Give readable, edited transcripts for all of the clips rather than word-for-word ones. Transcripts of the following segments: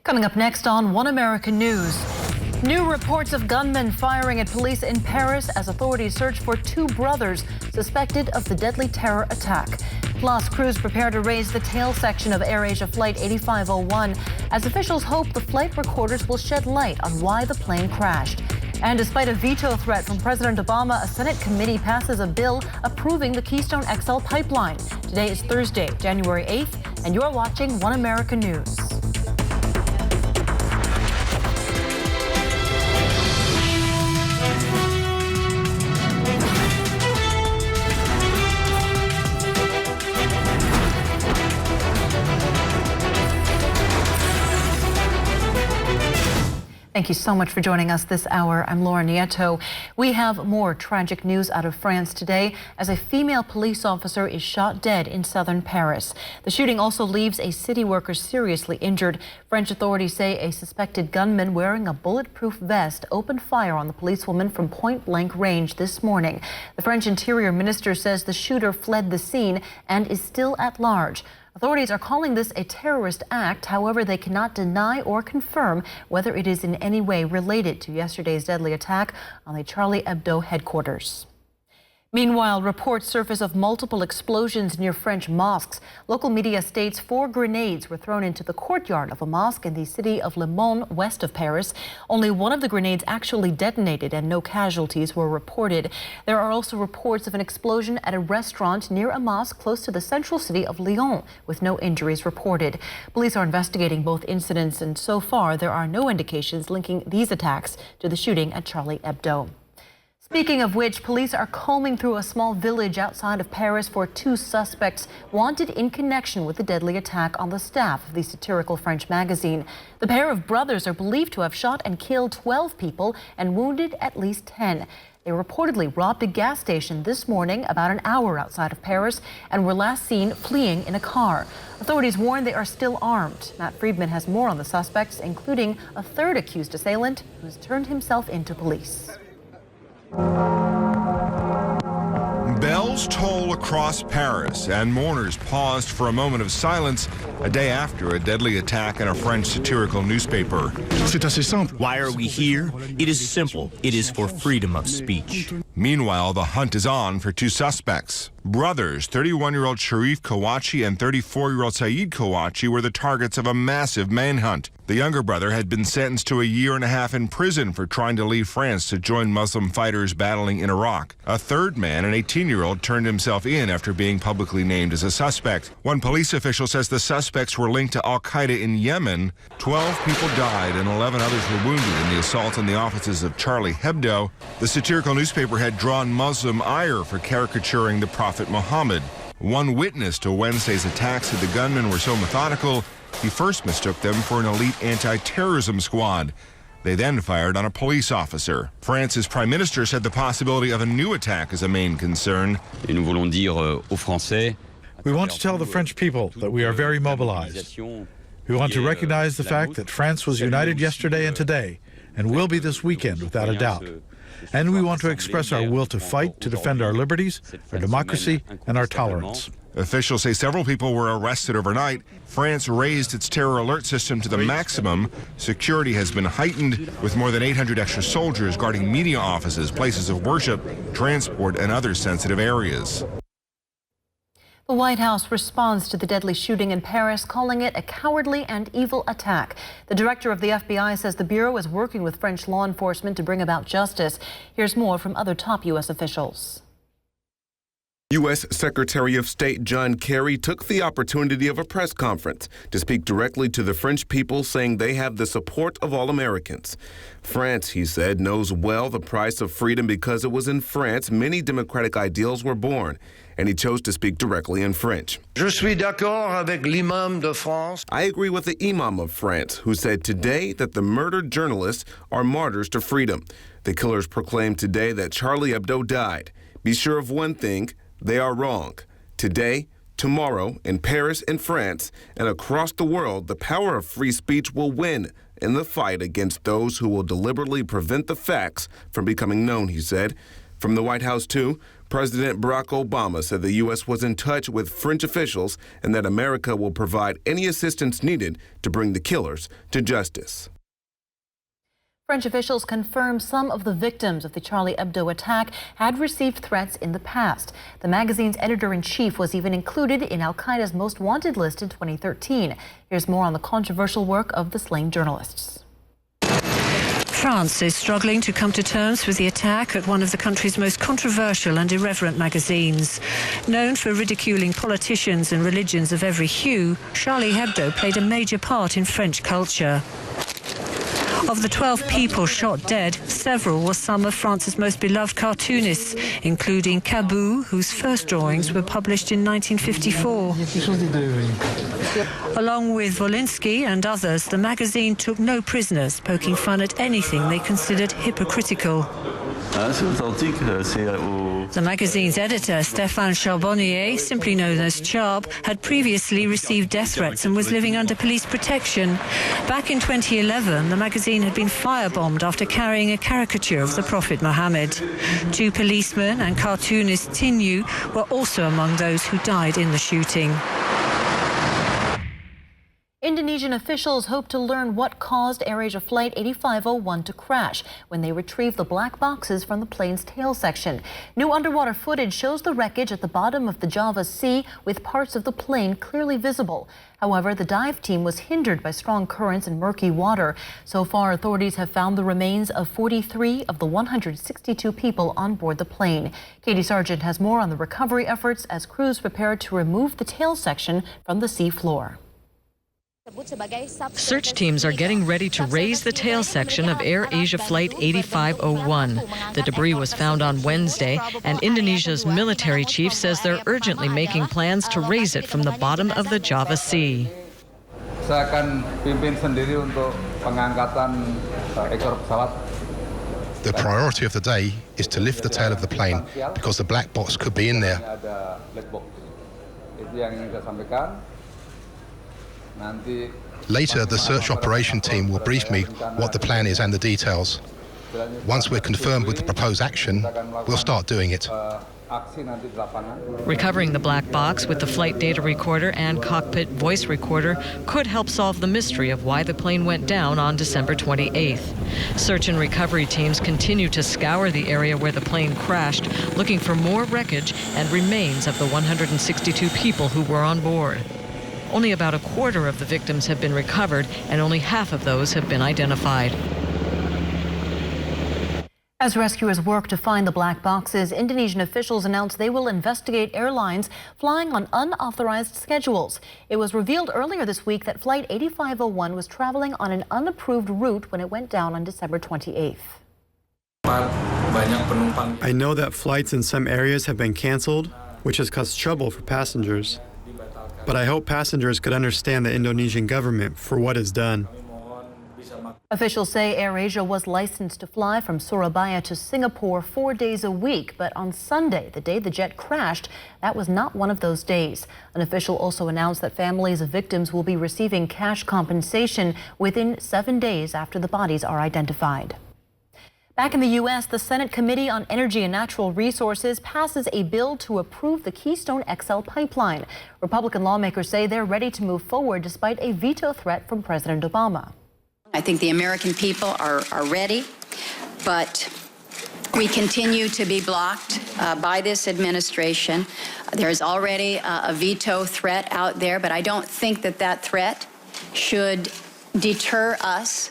Coming up next on One American News. New reports of gunmen firing at police in Paris as authorities search for two brothers suspected of the deadly terror attack. Plus, crews prepare to raise the tail section of AirAsia Flight 8501 as officials hope the flight recorders will shed light on why the plane crashed. And despite a veto threat from President Obama, a Senate committee passes a bill approving the Keystone XL pipeline. Today is Thursday, January 8th, and you're watching One American News. Thank you so much for joining us this hour. I'm Laura Nieto. We have more tragic news out of France today as a female police officer is shot dead in southern Paris. The shooting also leaves a city worker seriously injured. French authorities say a suspected gunman wearing a bulletproof vest opened fire on the policewoman from point-blank range this morning. The French Interior Minister says the shooter fled the scene and is still at large. Authorities are calling this a terrorist act. However, they cannot deny or confirm whether it is in any way related to yesterday's deadly attack on the Charlie Hebdo headquarters. Meanwhile, reports surface of multiple explosions near French mosques. Local media states 4 grenades were thrown into the courtyard of a mosque in the city of Le Mans, west of Paris. Only one of the grenades actually detonated and no casualties were reported. There are also reports of an explosion at a restaurant near a mosque close to the central city of Lyon, with no injuries reported. Police are investigating both incidents, and so far there are no indications linking these attacks to the shooting at Charlie Hebdo. Speaking of which, police are combing through a small village outside of Paris for 2 suspects wanted in connection with the deadly attack on the staff of the satirical French magazine. The pair of brothers are believed to have shot and killed 12 people and wounded at least 10. They reportedly robbed a gas station this morning about an hour outside of Paris and were last seen fleeing in a car. Authorities warn they are still armed. Matt Friedman has more on the suspects, including a 3rd accused assailant who has turned himself into police. Bells toll across Paris, and mourners paused for a moment of silence a day after a deadly attack in a French satirical newspaper. Why are we here? It is simple. It is for freedom of speech. Meanwhile, the hunt is on for 2 suspects. Brothers, 31-year-old Sharif Kouachi and 34-year-old Saeed Kouachi, were the targets of a massive manhunt. The younger brother had been sentenced to a 1.5 years in prison for trying to leave France to join Muslim fighters battling in Iraq. A third man, an 18-year-old, turned himself in after being publicly named as a suspect. One police official says the suspects were linked to al-Qaeda in Yemen. 12 people died and 11 others were wounded in the assault on the offices of Charlie Hebdo. The satirical newspaper had drawn Muslim ire for caricaturing the Prophet Muhammad. One witness to Wednesday's attack said the gunmen were so methodical, he first mistook them for an elite anti-terrorism squad. They then fired on a police officer. France's prime minister said the possibility of a new attack is a main concern. We want to tell the French people that we are very mobilized. We want to recognize the fact that France was united yesterday and today, and will be this weekend without a doubt. And we want to express our will to fight to defend our liberties, our democracy, and our tolerance. Officials say several people were arrested overnight. France raised its terror alert system to the maximum. Security has been heightened, with more than 800 extra soldiers guarding media offices, places of worship, transport, and other sensitive areas. The White House responds to the deadly shooting in Paris, calling it a cowardly and evil attack. The director of the FBI says the Bureau is working with French law enforcement to bring about justice. Here's more from other top U.S. officials. U.S. Secretary of State John Kerry took the opportunity of a press conference to speak directly to the French people, saying they have the support of all Americans. France, he said, knows well the price of freedom because it was in France many democratic ideals were born, and he chose to speak directly in French. Je suis d'accord avec l'imam de France. I agree with the Imam of France, who said today that the murdered journalists are martyrs to freedom. The killers proclaimed today that Charlie Hebdo died. Be sure of one thing. They are wrong. Today, tomorrow, in Paris and France, and across the world, the power of free speech will win in the fight against those who will deliberately prevent the facts from becoming known, he said. From the White House, too, President Barack Obama said the U.S. was in touch with French officials and that America will provide any assistance needed to bring the killers to justice. French officials confirmed some of the victims of the Charlie Hebdo attack had received threats in the past. The magazine's editor-in-chief was even included in Al-Qaeda's most wanted list in 2013. Here's more on the controversial work of the slain journalists. France is struggling to come to terms with the attack at one of the country's most controversial and irreverent magazines. Known for ridiculing politicians and religions of every hue, Charlie Hebdo played a major part in French culture. Of the 12 people shot dead, several were some of France's most beloved cartoonists, including Cabou, whose first drawings were published in 1954. Along with Volinsky and others, the magazine took no prisoners, poking fun at anything they considered hypocritical. The magazine's editor, Stéphane Charbonnier, simply known as Charb, had previously received death threats and was living under police protection. Back in 2011, the magazine had been firebombed after carrying a caricature of the Prophet Muhammad. 2 policemen and cartoonist Tinyu were also among those who died in the shooting. Indonesian officials hope to learn what caused AirAsia Flight 8501 to crash when they retrieved the black boxes from the plane's tail section. New underwater footage shows the wreckage at the bottom of the Java Sea with parts of the plane clearly visible. However, the dive team was hindered by strong currents and murky water. So far, authorities have found the remains of 43 of the 162 people on board the plane. Katie Sargent has more on the recovery efforts as crews prepare to remove the tail section from the sea floor. Search teams are getting ready to raise the tail section of AirAsia Flight 8501. The debris was found on Wednesday, and Indonesia's military chief says they're urgently making plans to raise it from the bottom of the Java Sea. Saya akan pimpin sendiri untuk pengangkatan ekor pesawat. The priority of the day is to lift the tail of the plane because the black box could be in there. Later, the search operation team will brief me what the plan is and the details. Once we're confirmed with the proposed action, we'll start doing it. Recovering the black box with the flight data recorder and cockpit voice recorder could help solve the mystery of why the plane went down on December 28th. Search and recovery teams continue to scour the area where the plane crashed, looking for more wreckage and remains of the 162 people who were on board. Only about a quarter of the victims have been recovered, and only half of those have been identified. As rescuers work to find the black boxes, Indonesian officials announced they will investigate airlines flying on unauthorized schedules. It was revealed earlier this week that Flight 8501 was traveling on an unapproved route when it went down on December 28th. I know that flights in some areas have been canceled, which has caused trouble for passengers. But I hope passengers could understand the Indonesian government for what it's done. Officials say AirAsia was licensed to fly from Surabaya to Singapore 4 days a week, but on Sunday, the day the jet crashed, that was not one of those days. An official also announced that families of victims will be receiving cash compensation within 7 days after the bodies are identified. Back in the U.S., the Senate Committee on Energy and Natural Resources passes a bill to approve the Keystone XL pipeline. Republican lawmakers say they're ready to move forward despite a veto threat from President Obama. I think the American people are ready, but we continue to be blocked by this administration. There's already a veto threat out there, but I don't think that that threat should deter us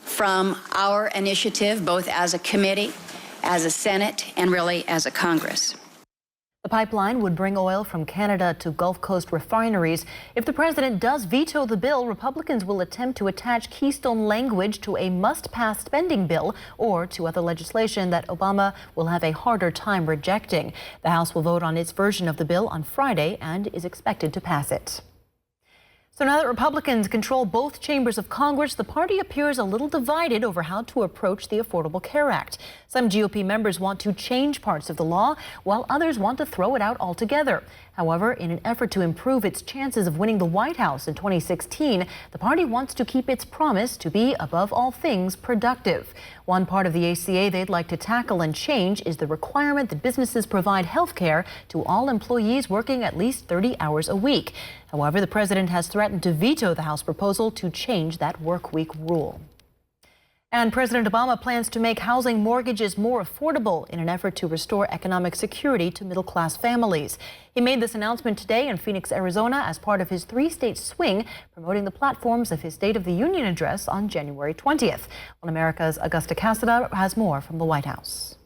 from our initiative, both as a committee, as a Senate, and really as a Congress. The pipeline would bring oil from Canada to Gulf Coast refineries. If the president does veto the bill, Republicans will attempt to attach Keystone language to a must-pass spending bill or to other legislation that Obama will have a harder time rejecting. The House will vote on its version of the bill on Friday and is expected to pass it. So now that Republicans control both chambers of Congress, the party appears a little divided over how to approach the Affordable Care Act. Some GOP members want to change parts of the law, while others want to throw it out altogether. However, in an effort to improve its chances of winning the White House in 2016, the party wants to keep its promise to be, above all things, productive. One part of the ACA they'd like to tackle and change is the requirement that businesses provide health care to all employees working at least 30 hours a week. However, the president has threatened to veto the House proposal to change that workweek rule. And President Obama plans to make housing mortgages more affordable in an effort to restore economic security to middle-class families. He made this announcement today in Phoenix, Arizona, as part of his three-state swing, promoting the platforms of his State of the Union address on January 20th. One America's Augusta Casada has more from the White House.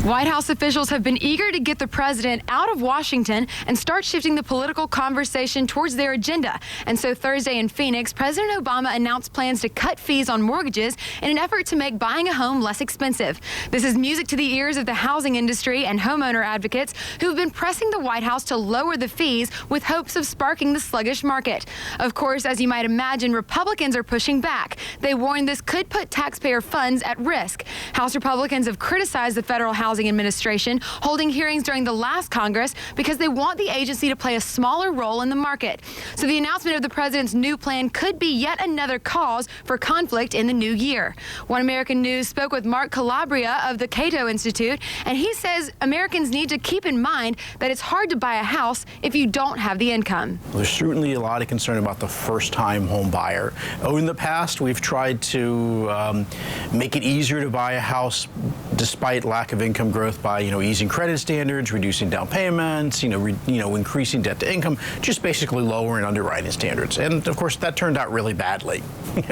White House officials have been eager to get the president out of Washington and start shifting the political conversation towards their agenda. And so Thursday in Phoenix, President Obama announced plans to cut fees on mortgages in an effort to make buying a home less expensive. This is music to the ears of the housing industry and homeowner advocates who've been pressing the White House to lower the fees with hopes of sparking the sluggish market. Of course, as you might imagine, Republicans are pushing back. They warn this could put taxpayer funds at risk. House Republicans have criticized the Federal Housing Administration, holding hearings during the last Congress because they want the agency to play a smaller role in the market. So the announcement of the president's new plan could be yet another cause for conflict in the new year. One American News spoke with Mark Calabria of the Cato Institute, and he says Americans need to keep in mind that it's hard to buy a house if you don't have the income. There's certainly a lot of concern about the first-time home buyer. In the past, we've tried to make it easier to buy a house despite lack of income growth by, easing credit standards, reducing down payments, increasing debt to income, just basically lowering underwriting standards. And of course, that turned out really badly.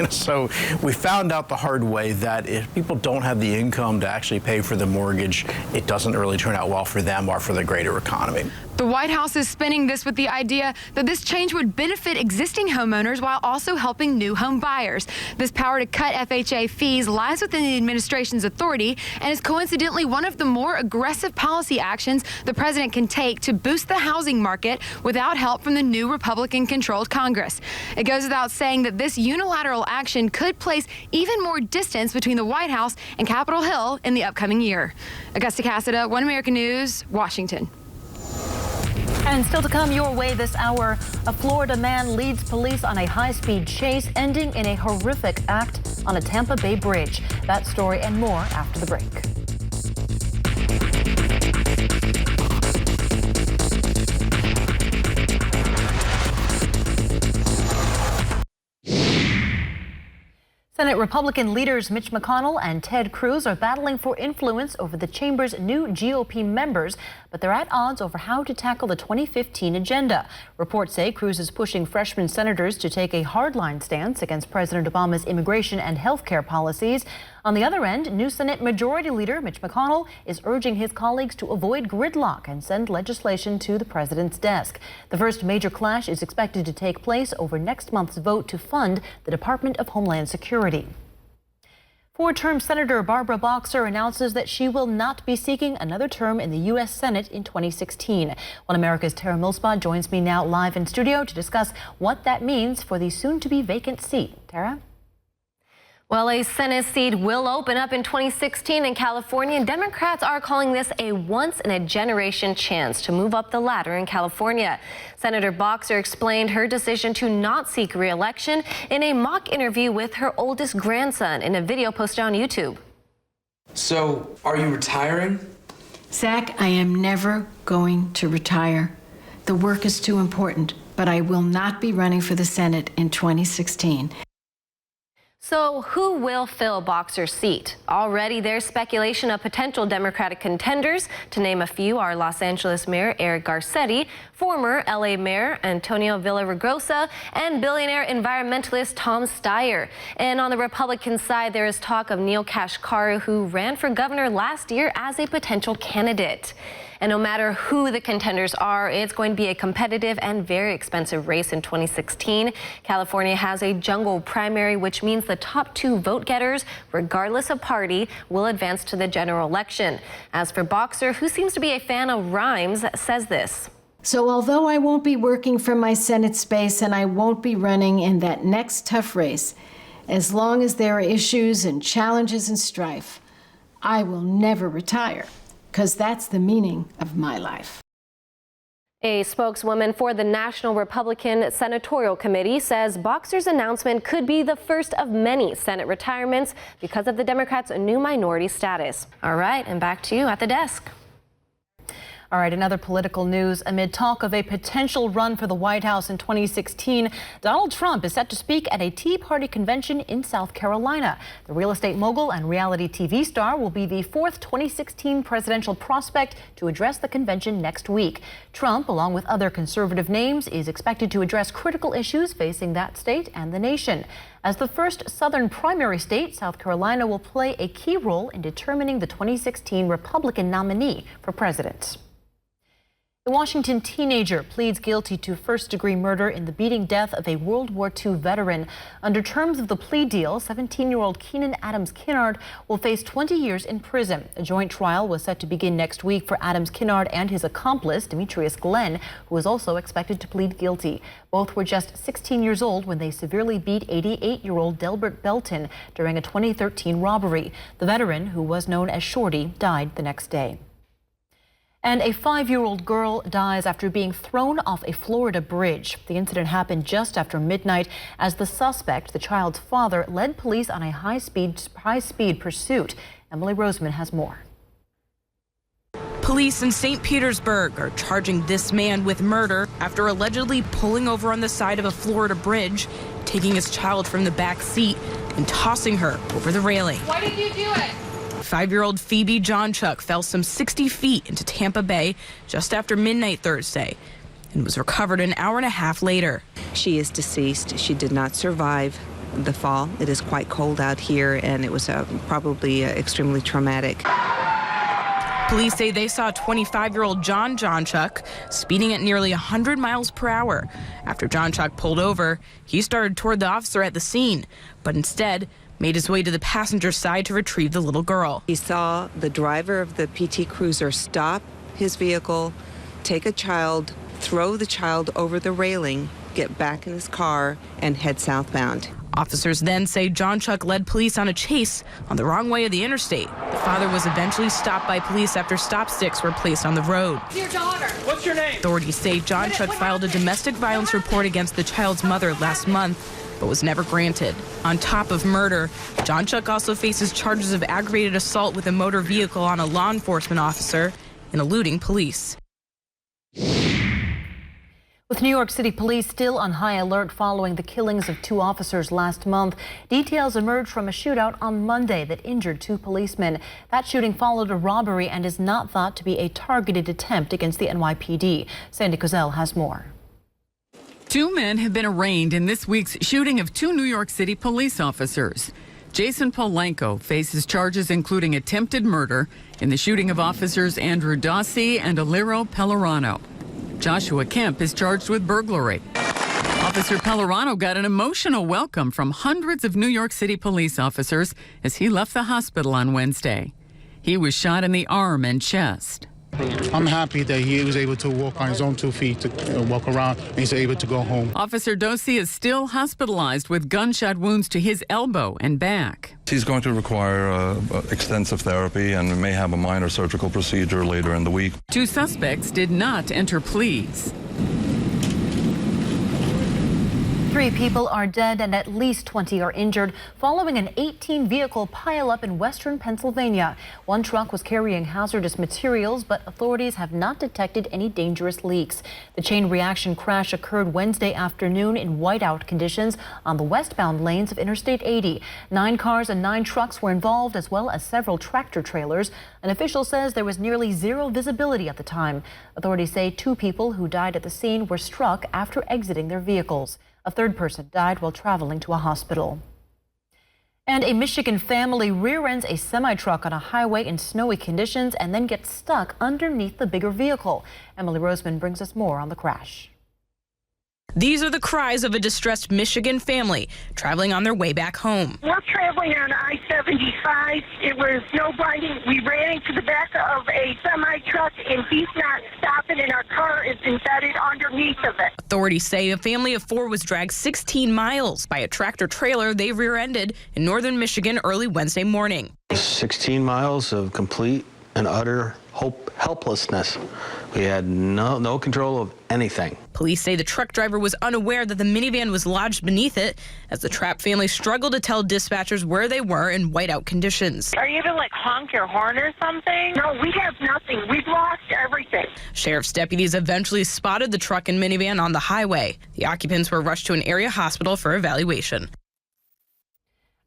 So we found out the hard way that if people don't have the income to actually pay for the mortgage, it doesn't really turn out well for them or for the greater economy. The White House is spinning this with the idea that this change would benefit existing homeowners while also helping new home buyers. This power to cut FHA fees lies within the administration's authority and is coincidentally one of the more aggressive policy actions the president can take to boost the housing market without help from the new Republican-controlled Congress. It goes without saying that this unilateral action could place even more distance between the White House and Capitol Hill in the upcoming year. Augusta Casada, One American News, Washington. And still to come your way this hour, a Florida man leads police on a high-speed chase, ending in a horrific act on a Tampa Bay bridge. That story and more after the break. Senate Republican leaders Mitch McConnell and Ted Cruz are battling for influence over the chamber's new GOP members, but they're at odds over how to tackle the 2015 agenda. Reports say Cruz is pushing freshman senators to take a hardline stance against President Obama's immigration and health care policies. On the other end, new Senate Majority Leader Mitch McConnell is urging his colleagues to avoid gridlock and send legislation to the president's desk. The first major clash is expected to take place over next month's vote to fund the Department of Homeland Security. Four-term Senator Barbara Boxer announces that she will not be seeking another term in the U.S. Senate in 2016. One America's Tara Milspot joins me now live in studio to discuss what that means for the soon-to-be vacant seat. Tara? Well, a Senate seat will open up in 2016 in California, and Democrats are calling this a once-in-a-generation chance to move up the ladder in California. Senator Boxer explained her decision to not seek re-election in a mock interview with her oldest grandson in a video posted on YouTube. So, are you retiring? Zach, I am never going to retire. The work is too important, but I will not be running for the Senate in 2016. So who will fill Boxer's seat? Already there's speculation of potential Democratic contenders. To name a few are Los Angeles Mayor Eric Garcetti, former LA Mayor Antonio Villaraigosa, and billionaire environmentalist Tom Steyer. And on the Republican side, there is talk of Neil Kashkari, who ran for governor last year as a potential candidate. And no matter who the contenders are, it's going to be a competitive and very expensive race in 2016. California has a jungle primary, which means the top two vote getters, regardless of party, will advance to the general election. As for Boxer, who seems to be a fan of rhymes, says this. So although I won't be working from my Senate space and I won't be running in that next tough race, as long as there are issues and challenges and strife, I will never retire. Because that's the meaning of my life. A spokeswoman for the National Republican Senatorial Committee says Boxer's announcement could be the first of many Senate retirements because of the Democrats' new minority status. All right, and back to you at the desk. All right, another political news. Amid talk of a potential run for the White House in 2016, Donald Trump is set to speak at a Tea Party convention in South Carolina. The real estate mogul and reality TV star will be the fourth 2016 presidential prospect to address the convention next week. Trump, along with other conservative names, is expected to address critical issues facing that state and the nation. As the first Southern primary state, South Carolina will play a key role in determining the 2016 Republican nominee for president. A Washington teenager pleads guilty to first-degree murder in the beating death of a World War II veteran. Under terms of the plea deal, 17-year-old Keenan Adams Kinnard will face 20 years in prison. A joint trial was set to begin next week for Adams Kinnard and his accomplice, Demetrius Glenn, who is also expected to plead guilty. Both were just 16 years old when they severely beat 88-year-old Delbert Belton during a 2013 robbery. The veteran, who was known as Shorty, died the next day. And a 5-year-old girl dies after being thrown off a Florida bridge. The incident happened just after midnight as the suspect, the child's father, led police on a high-speed pursuit. Emily Roseman has more. Police in St. Petersburg are charging this man with murder after allegedly pulling over on the side of a Florida bridge, taking his child from the back seat and tossing her over the railing. Why did you do it? 5-year-old Phoebe Johnchuk fell some 60 feet into Tampa Bay just after midnight Thursday and was recovered an hour and a half later. She is deceased. She did not survive the fall. It is quite cold out here, and it was probably extremely traumatic. Police say they saw 25-year-old John Johnchuk speeding at nearly 100 miles per hour. After Johnchuk pulled over, he started toward the officer at the scene, but instead made his way to the passenger side to retrieve the little girl. He saw the driver of the PT Cruiser stop his vehicle, take a child, throw the child over the railing, get back in his car, and head southbound. Officers then say Johnchuk led police on a chase on the wrong way of the interstate. The father was eventually stopped by police after stop sticks were placed on the road. Dear daughter, what's your name? Authorities say Johnchuk filed a domestic violence report against the child's mother last month, but was never granted. On top of murder, Johnchuk also faces charges of aggravated assault with a motor vehicle on a law enforcement officer and eluding police. With New York City police still on high alert following the killings of 2 officers last month, details emerged from a shootout on Monday that injured 2 policemen. That shooting followed a robbery and is not thought to be a targeted attempt against the NYPD. Sandy Kozel has more. 2 men have been arraigned in this week's shooting of 2 New York City police officers. Jason Polanco faces charges including attempted murder in the shooting of officers Andrew Dossi and Aliro Pellerano. Joshua Kemp is charged with burglary. Officer Pellerano got an emotional welcome from hundreds of New York City police officers as he left the hospital on Wednesday. He was shot in the arm and chest. I'm happy that he was able to walk on his own 2 feet, to walk around, and he's able to go home. Officer Dossi is still hospitalized with gunshot wounds to his elbow and back. He's going to require extensive therapy and may have a minor surgical procedure later in the week. 2 suspects did not enter pleas. 3 people are dead and at least 20 are injured following an 18-vehicle pileup in western Pennsylvania. 1 truck was carrying hazardous materials, but authorities have not detected any dangerous leaks. The chain reaction crash occurred Wednesday afternoon in whiteout conditions on the westbound lanes of Interstate 80. 9 cars and 9 trucks were involved, as well as several tractor trailers. An official says there was nearly zero visibility at the time. Authorities say 2 people who died at the scene were struck after exiting their vehicles. A 3rd person died while traveling to a hospital. And a Michigan family rear-ends a semi-truck on a highway in snowy conditions and then gets stuck underneath the bigger vehicle. Emily Roseman brings us more on the crash. These are the cries of a distressed Michigan family traveling on their way back home. We're traveling on I-75. It was snow blinding. We ran into the back of a semi-truck, and he's not stopping, and our car is embedded underneath of it. Authorities say a family of 4 was dragged 16 miles by a tractor trailer they rear-ended in northern Michigan early Wednesday morning. 16 miles of complete and utter helplessness. We had no control of anything. Police say the truck driver was unaware that the minivan was lodged beneath it as the Trapp family struggled to tell dispatchers where they were in whiteout conditions. Are you able to honk your horn or something? No, we have nothing. We've lost everything. Sheriff's deputies eventually spotted the truck and minivan on the highway. The occupants were rushed to an area hospital for evaluation.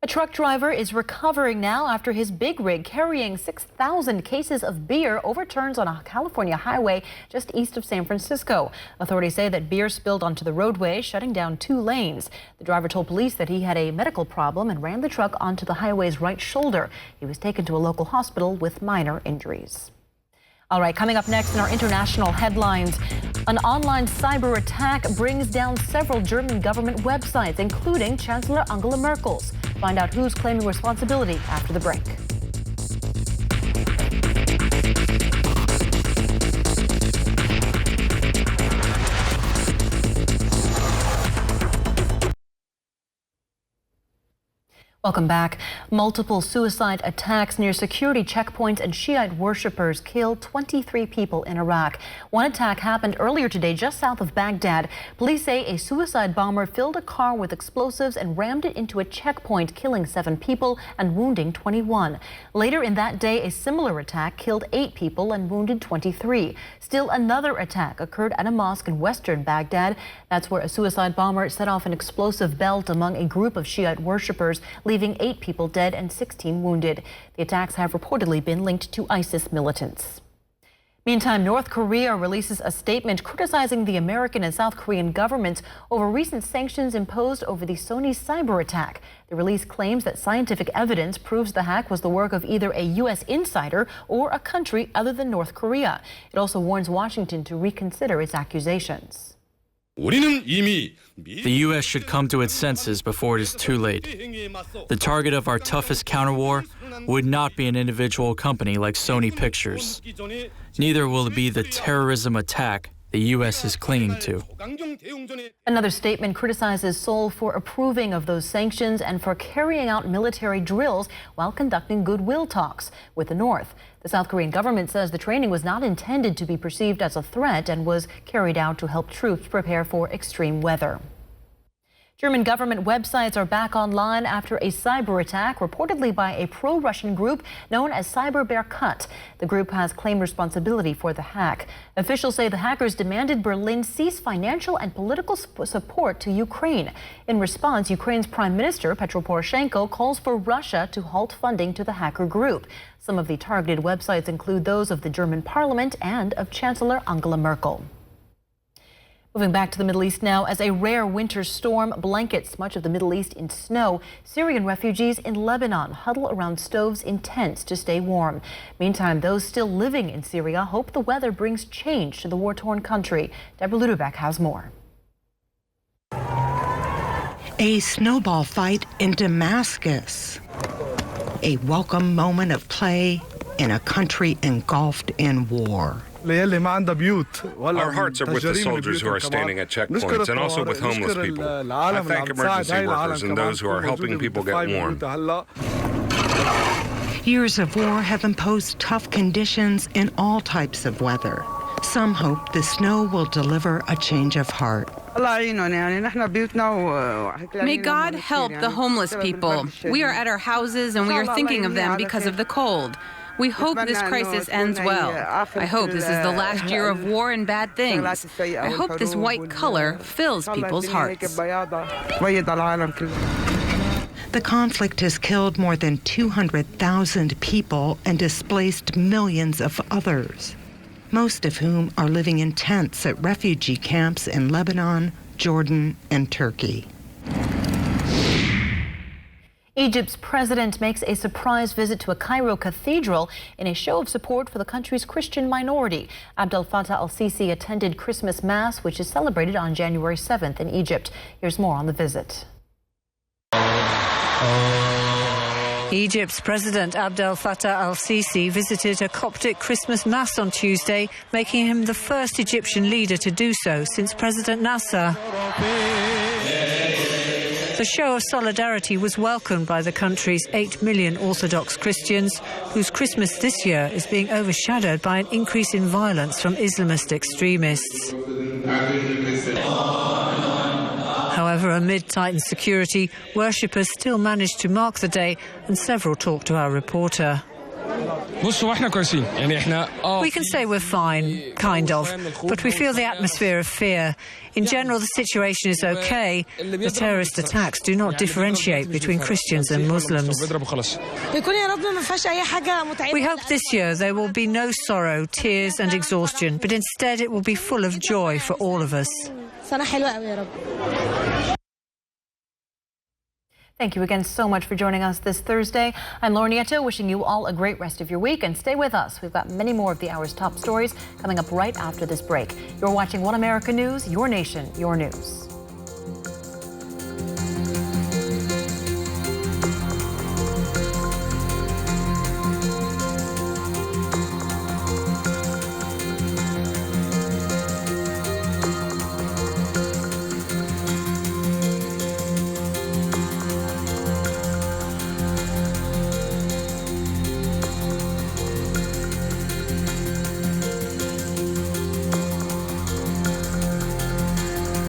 A truck driver is recovering now after his big rig carrying 6,000 cases of beer overturns on a California highway just east of San Francisco. Authorities say that beer spilled onto the roadway, shutting down 2 lanes. The driver told police that he had a medical problem and ran the truck onto the highway's right shoulder. He was taken to a local hospital with minor injuries. All right, coming up next in our international headlines, an online cyber attack brings down several German government websites, including Chancellor Angela Merkel's. Find out who's claiming responsibility after the break. Welcome back. Multiple suicide attacks near security checkpoints and Shiite worshippers killed 23 people in Iraq. One attack happened earlier today just south of Baghdad. Police say a suicide bomber filled a car with explosives and rammed it into a checkpoint, killing 7 people and wounding 21. Later in that day, a similar attack killed 8 people and wounded 23. Still another attack occurred at a mosque in western Baghdad. That's where a suicide bomber set off an explosive belt among a group of Shiite worshippers, leaving 8 people dead and 16 wounded. The attacks have reportedly been linked to ISIS militants. Meantime, North Korea releases a statement criticizing the American and South Korean governments over recent sanctions imposed over the Sony cyber attack. The release claims that scientific evidence proves the hack was the work of either a U.S. insider or a country other than North Korea. It also warns Washington to reconsider its accusations. The U.S. should come to its senses before it is too late. The target of our toughest counterwar would not be an individual company like Sony Pictures. Neither will it be the terrorism attack the U.S. is clinging to. Another statement criticizes Seoul for approving of those sanctions and for carrying out military drills while conducting goodwill talks with the North. The South Korean government says the training was not intended to be perceived as a threat and was carried out to help troops prepare for extreme weather. German government websites are back online after a cyber attack reportedly by a pro-Russian group known as Cyberberkut. The group has claimed responsibility for the hack. Officials say the hackers demanded Berlin cease financial and political support to Ukraine. In response, Ukraine's Prime Minister Petro Poroshenko calls for Russia to halt funding to the hacker group. Some of the targeted websites include those of the German parliament and of Chancellor Angela Merkel. Moving back to the Middle East now, as a rare winter storm blankets much of the Middle East in snow, Syrian refugees in Lebanon huddle around stoves in tents to stay warm. Meantime, those still living in Syria hope the weather brings change to the war-torn country. Deborah Luderbeck has more. A snowball fight in Damascus. A welcome moment of play in a country engulfed in war. Our hearts are with the soldiers who are standing at checkpoints and also with homeless people. I thank emergency workers and those who are helping people get warm. Years of war have imposed tough conditions in all types of weather. Some hope the snow will deliver a change of heart. May God help the homeless people. We are at our houses and we are thinking of them because of the cold. We hope this crisis ends well. I hope this is the last year of war and bad things. I hope this white color fills people's hearts. The conflict has killed more than 200,000 people and displaced millions of others, most of whom are living in tents at refugee camps in Lebanon, Jordan, and Turkey. Egypt's president makes a surprise visit to a Cairo cathedral in a show of support for the country's Christian minority. Abdel Fattah al-Sisi attended Christmas Mass, which is celebrated on January 7th in Egypt. Here's more on the visit. Egypt's President Abdel Fattah al-Sisi visited a Coptic Christmas Mass on Tuesday, making him the first Egyptian leader to do so since President Nasser. The show of solidarity was welcomed by the country's 8 million Orthodox Christians, whose Christmas this year is being overshadowed by an increase in violence from Islamist extremists. However, amid tightened security, worshippers still managed to mark the day, and several talked to our reporter. We can say we're fine, kind of, but we feel the atmosphere of fear. In general, the situation is okay. The terrorist attacks do not differentiate between Christians and Muslims. We hope this year there will be no sorrow, tears and exhaustion, but instead it will be full of joy for all of us. Thank you again so much for joining us this Thursday. I'm Laura Nieto, wishing you all a great rest of your week, and stay with us. We've got many more of the hour's top stories coming up right after this break. You're watching One America News, your nation, your news.